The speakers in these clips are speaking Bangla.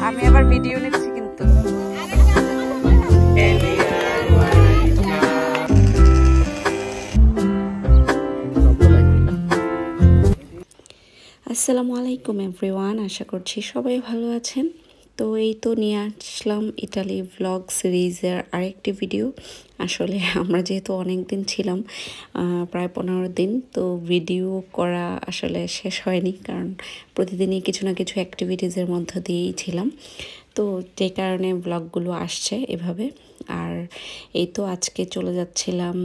আমি আবার ভিডিও নিচ্ছি কিন্তু। আসসালামু আলাইকুম এভরিওয়ান, আশা করছি সবাই ভালো আছেন। তো এই তো নিয়ে আসলাম ইটালি ভ্লগ সিরিজের আরেকটি ভিডিও। আসলে আমরা যেহেতু অনেক দিন ছিলাম, প্রায় 15 দিন, তো ভিডিও করা আসলে শেষ হয়নি, কারণ প্রতিদিনই কিছু না কিছু অ্যাক্টিভিটিসের মধ্য দিয়েই ছিলাম। তো যে কারণে ব্লগগুলো আসছে এভাবে। আর এই তো আজকে চলে যাচ্ছিলাম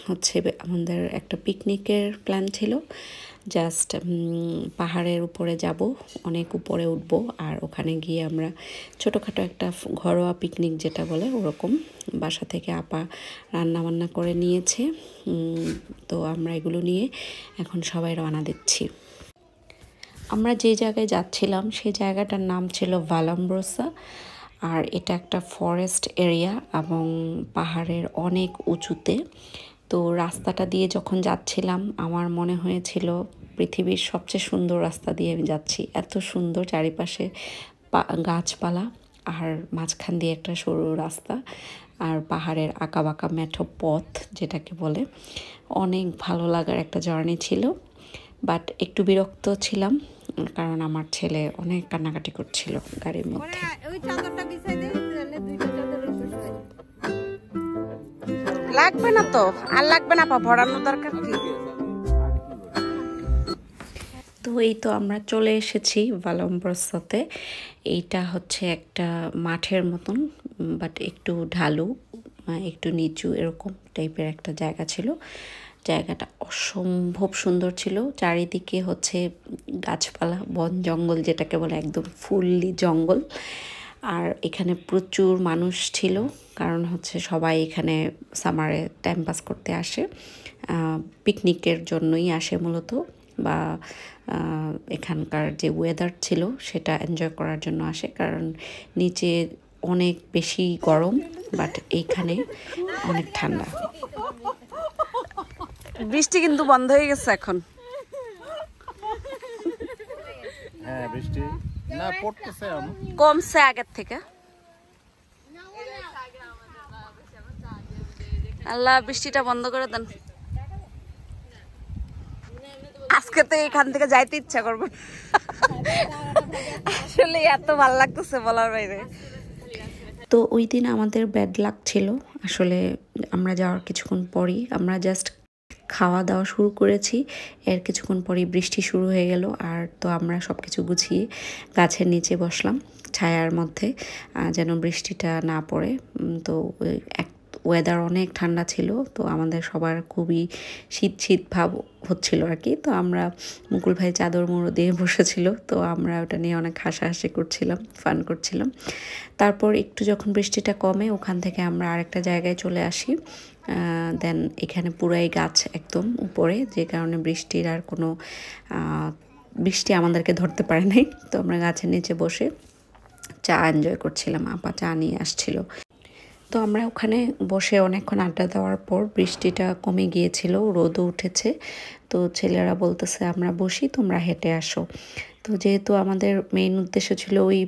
হচ্ছে, আমাদের একটা পিকনিকের প্ল্যান ছিল। জাস্ট পাহাড়ের উপরে যাব, অনেক উপরে উঠবো, আর ওখানে গিয়ে আমরা ছোটোখাটো একটা ঘরোয়া পিকনিক যেটা বলে ওরকম, বাসা থেকে আপা রান্না বান্না করে নিয়েছে। তো আমরা এগুলো নিয়ে এখন সবাই রওনা দিচ্ছি। আমরা যে জায়গায় যাচ্ছিলাম সেই জায়গাটার নাম ছিল ভালাম্ব্রোসা, আর এটা একটা ফরেস্ট এরিয়া এবং পাহাড়ের অনেক উঁচুতে। তো রাস্তাটা দিয়ে যখন যাচ্ছিলাম আমার মনে হয়েছিল পৃথিবীর সবচেয়ে সুন্দর রাস্তা দিয়ে আমি যাচ্ছি। এত সুন্দর চারিপাশে গাছপালা, আর মাঝখান দিয়ে একটা সরু রাস্তা, আর পাহাড়ের আঁকাবাঁকা মেঠো পথ যেটাকে বলে। অনেক ভালো লাগার একটা জার্নি ছিল, বাট একটু বিরক্ত ছিলাম কারণ আমার ছেলে অনেক কান্নাকাটি করছিল গাড়ির মধ্যে। লাগবে না তো, আর লাগবে না, ভরানোর দরকার কি। তো এই তো আমরা চলে এসেছি ভালাম্ব্রোসাতে। এইটা হচ্ছে একটা মাঠের মতন, বাট একটু ঢালু, একটু নিচু, এরকম টাইপের একটা জায়গা ছিল। জায়গাটা অসম্ভব সুন্দর ছিল। চারিদিকে হচ্ছে গাছপালা, বন জঙ্গল যেটাকে বলে, একদম ফুললি জঙ্গল। আর এখানে প্রচুর মানুষ ছিল, কারণ হচ্ছে সবাই এখানে সামারে টাইম পাস করতে আসে, পিকনিকের জন্যই আসে মূলত, বা এখানকার যে ওয়েদার ছিল সেটা এনজয় করার জন্য আসে, কারণ নিচে অনেক বেশি গরম, বাট এইখানে অনেক ঠান্ডা। বৃষ্টি কিন্তু বন্ধ হয়ে গেছে এখন। হ্যাঁ, বৃষ্টি না পড়তেছে, কমছে আগের থেকে। আল্লাহ বৃষ্টিটা বন্ধ করে দেন। আজকে তো এখান থেকে যাইতে ইচ্ছা করবে, আসলে এত ভালো লাগতেছে বলার বাইরে। তো ওই দিন আমাদের ব্যাড লাক ছিল আসলে। আমরা যাওয়ার কিছুক্ষণ পরই, আমরা জাস্ট খাওয়া দাওয়া শুরু করেছি, এর কিছুক্ষণ পরই বৃষ্টি শুরু হয়ে গেল। আর তো আমরা সব কিছু গুছিয়ে গাছের নিচে বসলাম ছায়ার মধ্যে, যেন বৃষ্টিটা না পড়ে। তো ওয়েদার অনেক ঠান্ডা ছিল, তো আমাদের সবার খুবই শীত শীত ভাব হচ্ছিল আর কি। তো আমরা, মুকুল ভাই চাদর মুড়ো দিয়ে বসেছিল, তো আমরা ওটা নিয়ে অনেক হাসাহাসি করছিলাম, ফান করছিলাম। তারপর একটু যখন বৃষ্টিটা কমে, ওখান থেকে আমরা আরেকটা জায়গায় চলে আসি। দেন এখানে পুরাই গাছ একদম উপরে, যে কারণে বৃষ্টির আর কোনো বৃষ্টি আমাদেরকে ধরতে পারে নাই। তো আমরা গাছের নিচে বসে চা এনজয় করছিলাম, আপা চা নিয়ে আসছিল। তো আমরা ওখানে বসে অনেকক্ষণ আড্ডা দেওয়ার পর বৃষ্টিটা কমে গিয়েছিল, রোদও উঠেছে। তো ছেলেরা বলতেছে আমরা বসি, তোমরা হেঁটে আসো। তো যেহেতু আমাদের মেইন উদ্দেশ্য ছিল ওই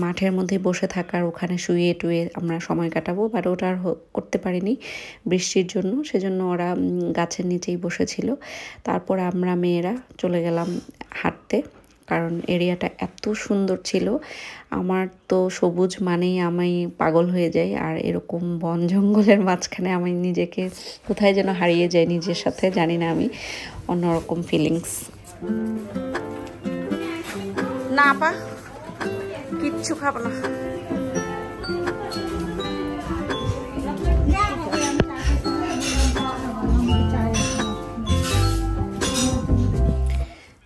মাঠের মধ্যে বসে থাকার, ওখানে শুয়ে টুয়ে আমরা সময় কাটাবো, বাট ওটা আর করতে পারিনি বৃষ্টির জন্য, সেজন্য ওরা গাছের নিচেই বসেছিল। তারপর আমরা মেয়েরা চলে গেলাম হাঁটতে, কারণ এরিয়াটা এত সুন্দর ছিল। আমার তো সবুজ মানেই আমি পাগল হয়ে যাই, আর এরকম বন জঙ্গলের মাঝখানে আমি নিজেকে কোথায় যেন হারিয়ে যাই নিজের সাথে, জানি না, আমি অন্যরকম ফিলিংস। না আপা কিচ্ছু খাবো না।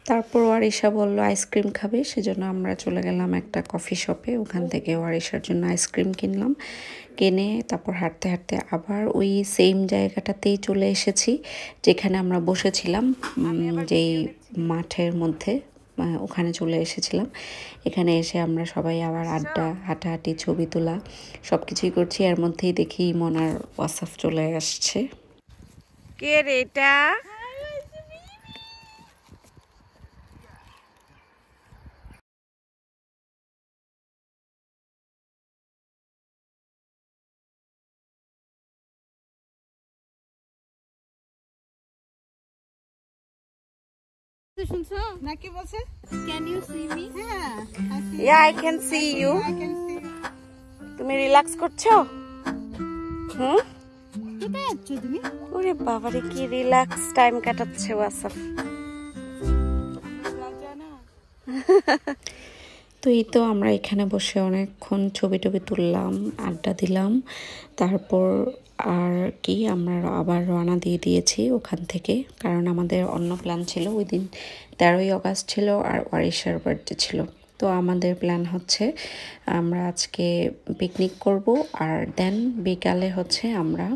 তারপর ওয়ারিশা বললো আইসক্রিম খাবে, সেজন্য আমরা চলে গেলাম একটা কফি শপে। ওখান থেকে ওয়ারিশার জন্য আইসক্রিম কিনলাম, কিনে তারপর হাঁটতে হাঁটতে আবার ওই সেম জায়গাটাতেই চলে এসেছি যেখানে আমরা বসেছিলাম, যেই মাঠের মধ্যে, ওখানে চলে এসেছিলাম। এখানে এসে আমরা সবাই আবার আড্ডা, হাঁটাহাঁটি, ছবি তোলা সব কিছুই করছি। এর মধ্যেই দেখি ইমন আর ওয়াসাফ চলে আসছে। কে রে এটা? নাকি বলছে ক্যান ইউ সি মি? হ্যাঁ আই ক্যান সি ইউ। তুমি রিল্যাক্স করছো? কোথায় আছো তুমি? ওরে বাবারে, কি রিল্যাক্স টাইম কাটাচ্ছে ওয়াসাফ। তো এই তো আমরা এখানে বসে অনেকক্ষণ ছবি টবি তুললাম, আড্ডা দিলাম। তারপর আর কি আমরা আবার রওনা দিয়ে দিয়েছি ওখান থেকে, কারণ আমাদের অন্য প্ল্যান ছিল। ওই দিন 13ই আগস্ট ছিল আর ওয়ারিশার বার্থডে ছিল। তো আমাদের প্ল্যান হচ্ছে আমরা আজকে পিকনিক করব, আর দেন বিকালে হচ্ছে আমরা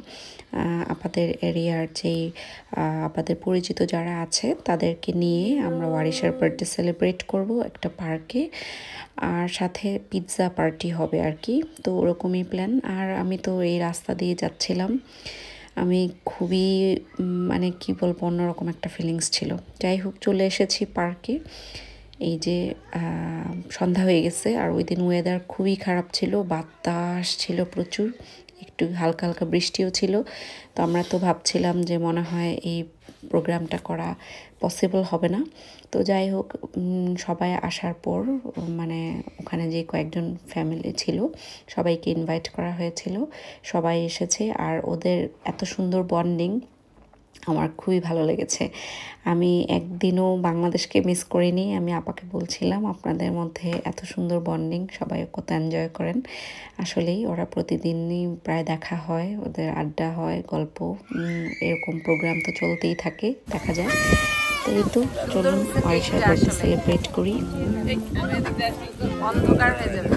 আমাদের এরিয়ার যেই আমাদের পরিচিত যারা আছে তাদেরকে নিয়ে আমরা ওয়ারিশার বার্থডে সেলিব্রেট করব একটা পার্কে, আর সাথে পিৎজা পার্টি হবে আর কি। তো ওরকমই প্ল্যান। আর আমি তো এই রাস্তা দিয়ে যাচ্ছিলাম, আমি খুবই মানে কি বলবো, অন্যরকম একটা ফিলিংস ছিল। যাই হোক, চলে এসেছি পার্কে। এই যে সন্ধ্যা হয়ে গেছে, আর ওই দিন ওয়েদার খুবই খারাপ ছিল, বাতাস ছিল প্রচুর, একটু হালকা হালকা বৃষ্টিও ছিল। তো আমরা তো ভাবছিলাম যে মনে হয় এই প্রোগ্রামটা করা পসিবল হবে না। তো যাই হোক, সবাই আসার পর মানে ওখানে যে কয়েকজন ফ্যামিলি ছিল সবাইকে ইনভাইট করা হয়েছিল, সবাই এসেছে। আর ওদের এত সুন্দর বন্ডিং আমার খুবই ভালো লেগেছে। আমি একদিনও বাংলাদেশকে মিস করিনি। আমি আপাকে বলছিলাম আপনাদের মধ্যে এত সুন্দর বন্ডিং, সবাই কত এনজয় করেন। আসলেই ওরা প্রতিদিনই প্রায় দেখা হয়, ওদের আড্ডা হয়, গল্প, এরকম প্রোগ্রাম তো চলতেই থাকে, দেখা যায়। তো এই তো চলুন ওয়ারিশার বার্থডে সেলিব্রেট করি। অন্ধকার হয়ে যাবে।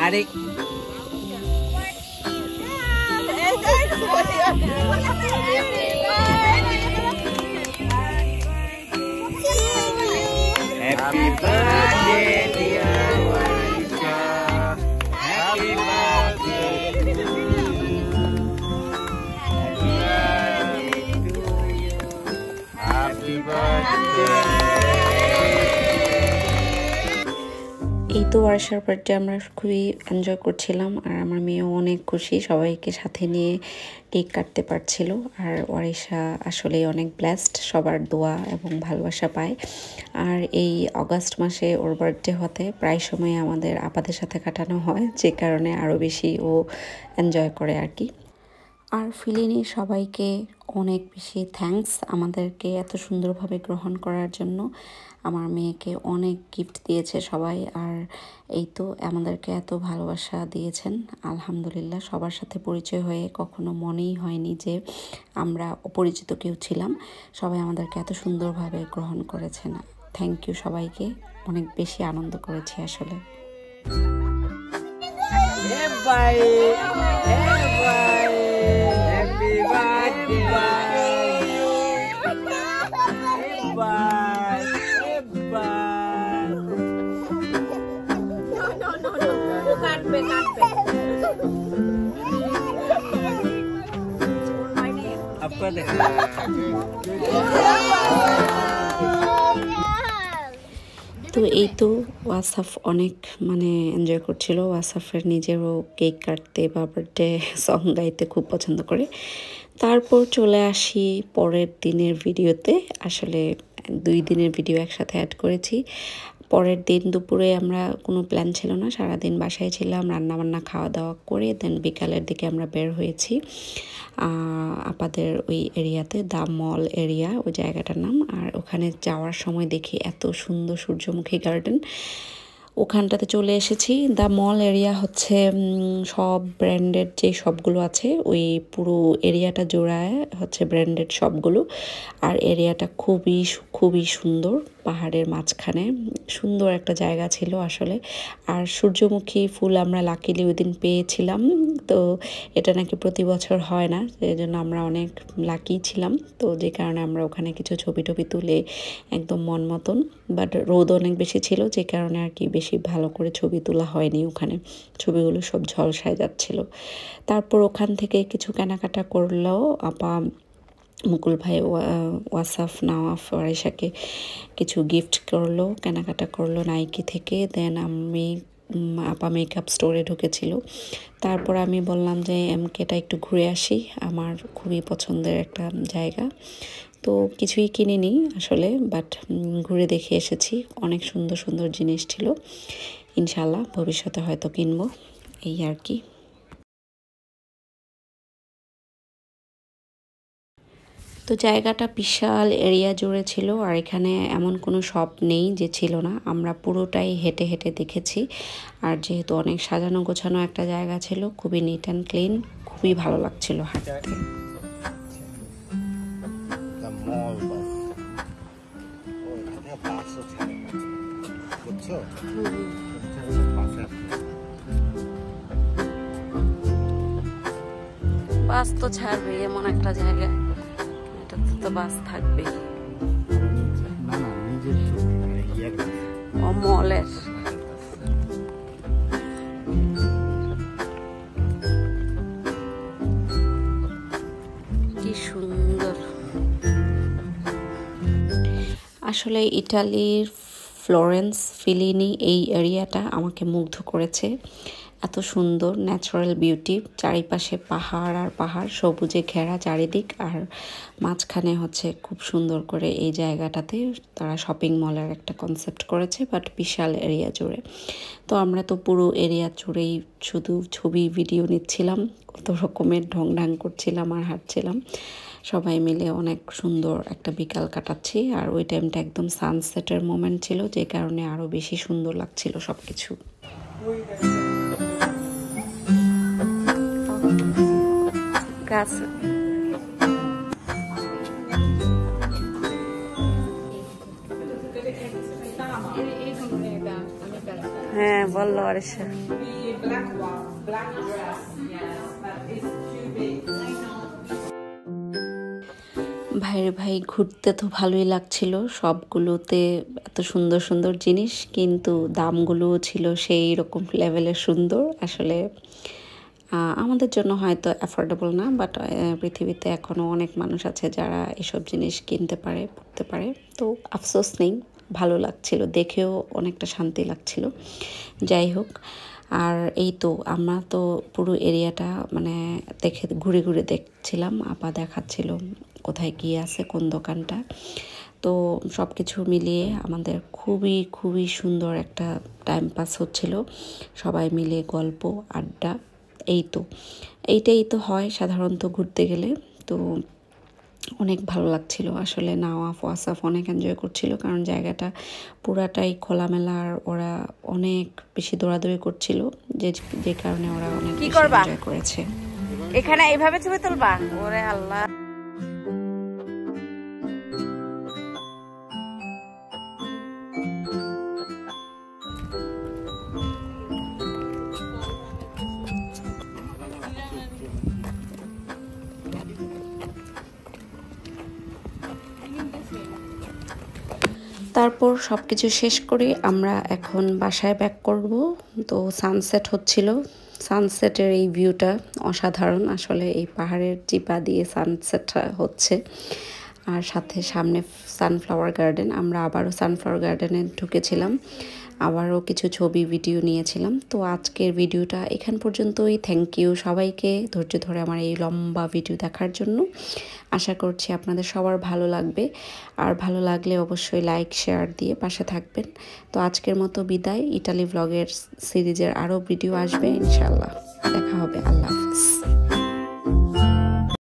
আরে Happy birthday, dear Warisha. Happy birthday to you. Happy birthday. এই তো ওয়ারিশার বার্থডে আমরা খুবই এনজয় করছিলাম, আর আমার মেয়েও অনেক খুশি, সবাইকে সাথে নিয়ে কেক কাটতে পারছিল। আর ওয়ারিশা আসলেই অনেক ব্লেসড, সবার দোয়া এবং ভালোবাসা পায়। আর এই অগাস্ট মাসে ওর বার্থডে হতে প্রায় সময় আমাদের আপাদের সাথে কাটানো হয়, যে কারণে আরও বেশি ও এনজয় করে আর কি। আর ফিলিনি সবাইকে অনেক বেশি থ্যাঙ্কস আমাদেরকে এত সুন্দরভাবে গ্রহণ করার জন্য। আমার মেয়েকে অনেক গিফট দিয়েছে সবাই, আর এই তো আমাদেরকে এত ভালোবাসা দিয়েছেন। আলহামদুলিল্লাহ, সবার সাথে পরিচয় হয়ে কখনো মনেই হয়নি যে আমরা অপরিচিত কেউ ছিলাম। সবাই আমাদেরকে এত সুন্দরভাবে গ্রহণ করেছেন। থ্যাংক ইউ সবাইকে, অনেক বেশি আনন্দ করেছি আসলে। आपको देखा তো এই তো ওয়াসাফ অনেক মানে এনজয় করছিল। ওয়াসাফের নিজেরও কেক কাটতে বা বার্থডে সং গাইতে খুব পছন্দ করে। তারপর চলে আসি পরের দিনের ভিডিওতে। আসলে 2 দিনের ভিডিও একসাথে অ্যাড করেছি। পরের দিন দুপুরে আমরা কোনো প্ল্যান ছিল না, সারাদিন বাসায় ছিলাম, রান্নাবান্না খাওয়া দাওয়া করে দেন বিকালের দিকে আমরা বের হয়েছি আপাদের ওই এরিয়াতে, দা মল এরিয়া ওই জায়গাটার নাম। আর ওখানে যাওয়ার সময় দেখি এত সুন্দর সূর্যমুখী গার্ডেন, ওখানটাতে চলে এসেছি। দা মল এরিয়া হচ্ছে সব ব্র্যান্ডেড যে শপগুলো আছে ওই পুরো এরিয়াটা জোড়ায় হচ্ছে ব্র্যান্ডেড শপগুলো। আর এরিয়াটা খুবই খুবই সুন্দর, পাহাড়ের মাঝখানে সুন্দর একটা জায়গা ছিল আসলে। আর সূর্যমুখী ফুল আমরা লাকিলি ওই দিন পেয়েছিলাম, তো এটা নাকি প্রতি বছর হয় না, সেই জন্য আমরা অনেক লাকি ছিলাম। তো যে কারণে আমরা ওখানে কিছু ছবি টবি তুলে একদম মন মতন, বাট রোদ অনেক বেশি ছিল যে কারণে আর কি বেশি ভালো করে ছবি তোলা হয়নি ওখানে, ছবিগুলো সব ঝলসায় যাচ্ছিল। তারপর ওখান থেকে কিছু কেনাকাটা করলো আপা, মুকুল ভাই, ওয়াসাফ, নওয়াফ, আয়েশাকে কিছু গিফট করলো, কেনাকাটা করলো নাইকি থেকে। দেন আমি আপা মেকআপ স্টোরে ঢুকেছিল। তারপর আমি বললাম যে এমকেটা একটু ঘুরে আসি, আমার খুবই পছন্দের একটা জায়গা। তো কিছুই কিনিনি আসলে, বাট ঘুরে দেখে এসেছি, অনেক সুন্দর সুন্দর জিনিস ছিল। ইনশাল্লাহ ভবিষ্যতে হয়তো কিনবো, এই আর কি। তো জায়গাটা বিশাল এরিয়া জুড়ে ছিল, আর এখানে এমন কোনো শপ নেই যে ছিল না, আমরা পুরোটাই হেঁটে হেঁটে দেখেছি। আর যেহেতু অনেক সাজানো গোছানো একটা জায়গা ছিল, খুবই নিট অ্যান্ড ক্লিন, খুবই ভালো লাগছিল হাঁটতে। বাস তো ছাড়বে এমন একটা জায়গা, এটাতে তো বাস থাকবেই। ও মলের কি সুন্দর। আসলে ইটালির ফ্লোরেন্স, ফিলিনি এই এরিয়াটা আমাকে মুগ্ধ করেছে। এত সুন্দর ন্যাচারাল বিউটি, চারিপাশে পাহাড় আর পাহাড়, সবুজে ঘেরা চারিদিক, আর মাঝখানে হচ্ছে খুব সুন্দর করে এই জায়গাটাতে তারা শপিং মলের একটা কনসেপ্ট করেছে, বাট বিশাল এরিয়া জুড়ে। তো আমরা তো পুরো এরিয়া জুড়েই শুধু ছবি ভিডিও নিচ্ছিলাম, কত রকমের ঢং করছিলাম আর হাঁটছিলাম সবাই মিলে। অনেক সুন্দর একটা বিকাল কাটাচ্ছি, আর ওই টাইমটা একদম সানসেটের মোমেন্ট ছিল, যে কারণে আরও বেশি সুন্দর লাগছিল সব কিছু। গাছ হ্যাঁ বললো আরেশা। ভাইরে ভাই, ঘুরতে তো ভালোই লাগছিল, সবগুলোতে এত সুন্দর সুন্দর জিনিস, কিন্তু দামগুলোও ছিল সেই রকম লেভেলের সুন্দর। আসলে আমাদের জন্য হয়তো অ্যাফোর্ডেবল না, বাট পৃথিবীতে এখনও অনেক মানুষ আছে যারা এসব জিনিস কিনতে পারে, পড়তে পারে। তো আফসোস নেই, ভালো লাগছিল, দেখেও অনেকটা শান্তি লাগছিল। যাই হোক, আর এই তো আমরা তো পুরো এরিয়াটা মানে ঘুরে ঘুরে দেখছিলাম, আপা দেখাচ্ছিল কোথায় কী আছে, কোন দোকানটা। তো সব কিছু মিলিয়ে আমাদের খুবই খুবই সুন্দর একটা টাইম পাস হচ্ছিল, সবাই মিলে গল্প আড্ডা। এইটাই তো হয় সাধারণত ঘুরতে গেলে। তো অনেক ভালো লাগছিল আসলে। নওয়াফ, ওয়াসাফ অনেক এনজয় করছিল, কারণ জায়গাটা পুরাটাই খোলামেলা, আর ওরা অনেক বেশি দৌড়াদৌড়ি করছিল, যে কারণে ওরা অনেক এনজয় করেছে। এখানে এইভাবে ছবি তুলবা? ওরে আল্লাহ। তারপর সব কিছু শেষ করে আমরা এখন বাসায় ব্যাক করব। তো সানসেট হচ্ছিল, সানসেটের এই ভিউটা অসাধারণ আসলে, এই পাহাড়ের চিপা দিয়ে সানসেট হচ্ছে, আর সাথে সামনে সানফ্লাওয়ার গার্ডেন। আমরা আবারও সানফ্লাওয়ার গার্ডেনে ঢুকেছিলাম, আবারও কিছু ছবি ভিডিও নিয়েছিলাম। তো আজকের ভিডিওটা এখান পর্যন্তই। থ্যাংক ইউ সবাইকে ধৈর্য ধরে আমার এই লম্বা ভিডিও দেখার জন্য। আশা করছি আপনাদের সবার ভালো লাগবে, আর ভালো লাগলে অবশ্যই লাইক শেয়ার দিয়ে পাশে থাকবেন। তো আজকের মতো বিদায়। ইটালি ব্লগের সিরিজের আরও ভিডিও আসবে ইনশাল্লাহ। দেখা হবে। আল্লাহ হাফিজ।